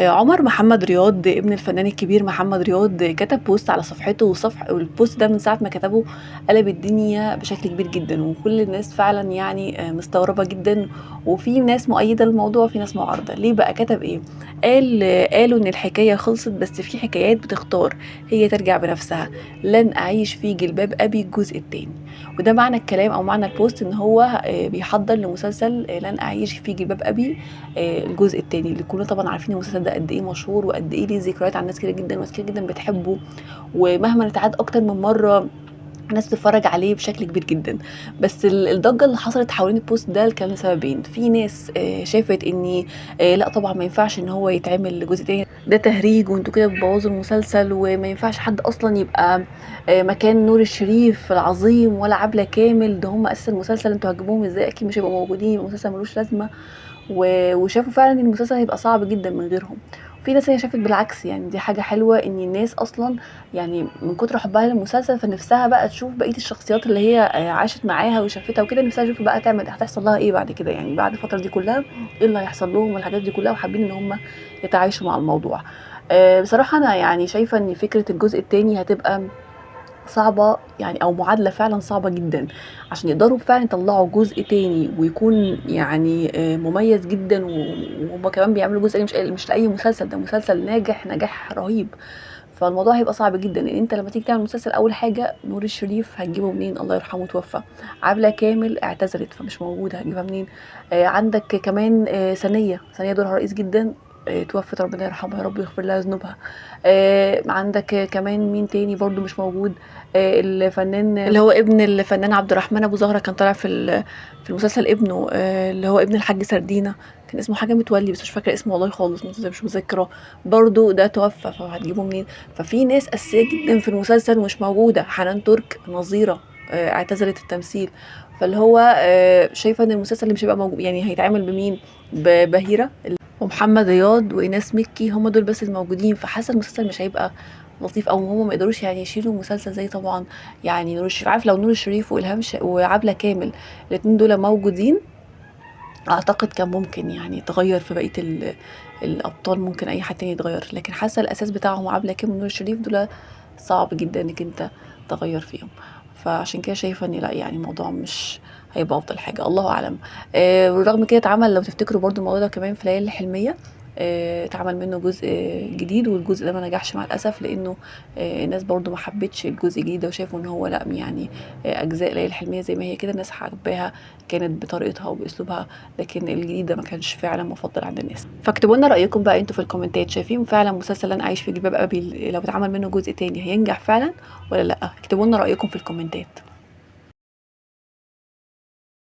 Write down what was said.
عمر محمد رياض ابن الفنان الكبير محمد رياض كتب بوست على صفحته، والبوست ده من ساعة ما كتبه قلب الدنيا بشكل كبير جدا، وكل الناس فعلا يعني مستغربة جدا، وفي ناس مؤيدة للموضوع وفي ناس معارضة. ليه بقى؟ كتب ايه؟ قالوا ان الحكاية خلصت، بس في حكايات بتختار هي ترجع بنفسها. لن اعيش في جلباب ابي الجزء التاني. وده معنى الكلام او معنى البوست، ان هو بيحضر لمسلسل لن اعيش في جلباب ابي الجزء التاني، اللي كلنا طبعا عارفين المسلسل ده قد ايه مشهور وقد ايه ليه ذكريات عند ناس كتير جدا، وناس كتير جدا بتحبه، ومهما اتعاد اكتر من مره ناس تتفرج عليه بشكل كبير جدا. بس الضجه اللي حصلت حوالين البوست ده كان لسببين. في ناس شافت ان لا طبعا ما ينفعش ان هو يتعمل جزء تاني، ده تهريج وانتوا كده بتبوظوا المسلسل، وما ينفعش حد اصلا يبقى مكان نور الشريف العظيم ولا عبلة كامل، ده هم اساس المسلسل، انتوا هتجيبوهم ازاي؟ اكيد مش هيبقوا موجودين، المسلسل ملوش لازمه. وشافوا فعلا ان المسلسل هيبقى صعب جدا من غيرهم. في ناس هي شافت بالعكس، يعني دي حاجه حلوه ان الناس اصلا يعني من كتر حبها للمسلسل فنفسها بقى تشوف بقيه الشخصيات اللي هي عاشت معاها وشافتها وكده، نفسها تشوف بقى هتحصل لها ايه بعد كده، يعني بعد الفتره دي كلها ايه اللي هيحصل لهم والحاجات دي كلها، وحابين ان هم يتعايشوا مع الموضوع. بصراحه انا يعني شايفه ان فكره الجزء التاني هتبقى صعبة يعني، أو معادلة فعلًا صعبة جدًا، عشان يقدروا فعلًا يطلّعوا جزء تاني ويكون يعني مميز جدًا، وهُم كمان بيعملوا جزء تاني مش لأي مسلسل، ده مسلسل ناجح نجاح رهيب. فالموضوع هيبقى صعب جدًا، لإن أنت لمّا تيجي تعمل مسلسل أول حاجة نور الشريف هتجيبه منين؟ الله يرحمه توفى. عبلة كامل اعتزلت فمش موجودة، هتجيبها منين؟ عندك كمان ثانية دورها رئيس جدًا، اتوفت ربنا يرحمها يا رب ويغفر لها ذنوبها. عندك كمان مين تاني برضه مش موجود؟ الفنان اللي هو ابن الفنان عبد الرحمن أبو زهرة، كان طالع في المسلسل ابنه، اللي هو ابن الحاج سردينة، كان اسمه حاجة متولي بس مش فاكرة اسمه والله خالص، مش متذكرة. برضه ده توفى، فهتجيبه منين؟ ففي ناس أساسية جدا في المسلسل مش موجودة. حنان ترك نظيرة اعتزلت التمثيل. فاللي هو شايفة ان المسلسل اللي مش هيبقى موجود يعني هيتعمل بمين؟ ببهيرة ومحمد رياض وإيناس مكي، هم دول بس الموجودين. فحاسة المسلسل مش هيبقى لطيف، او هم ما يقدروش يعني يشيلوا مسلسل زي طبعا يعني نور الشريف. عارف لو نور الشريف وعبلة كامل الاتنين دول موجودين، اعتقد كان ممكن يعني يتغير في بقية الابطال، ممكن اي حد تاني يتغير، لكن حاسة الاساس بتاعهم عبلة كامل ونور الشريف دول صعب جدا انك انت تغير فيهم. فعشان كده شايفة ان لا، يعني الموضوع مش هيبقى افضل حاجة، الله اعلم. ورغم كده اتعمل، لو تفتكروا برضو الموضوع ده كمان في ليالي الحلمية، اتعمل منه جزء جديد، والجزء ده ما نجحش مع الاسف، لانه الناس برضو ما حبتش الجزء الجديد ده، وشافوا ان هو لا يعني اجزاء ليالي الحلمية زي ما هي كده الناس حباها، كانت بطريقتها وباسلوبها، لكن الجديد ده ما كانش فعلا مفضل عند الناس. فاكتبوا لنا رايكم بقى انتوا في الكومنتات، شايفين فعلا مسلسل انا عايش في جلباب ابي لو اتعمل منه جزء تاني هينجح فعلا ولا لا؟ اكتبوا لنا رايكم في الكومنتات.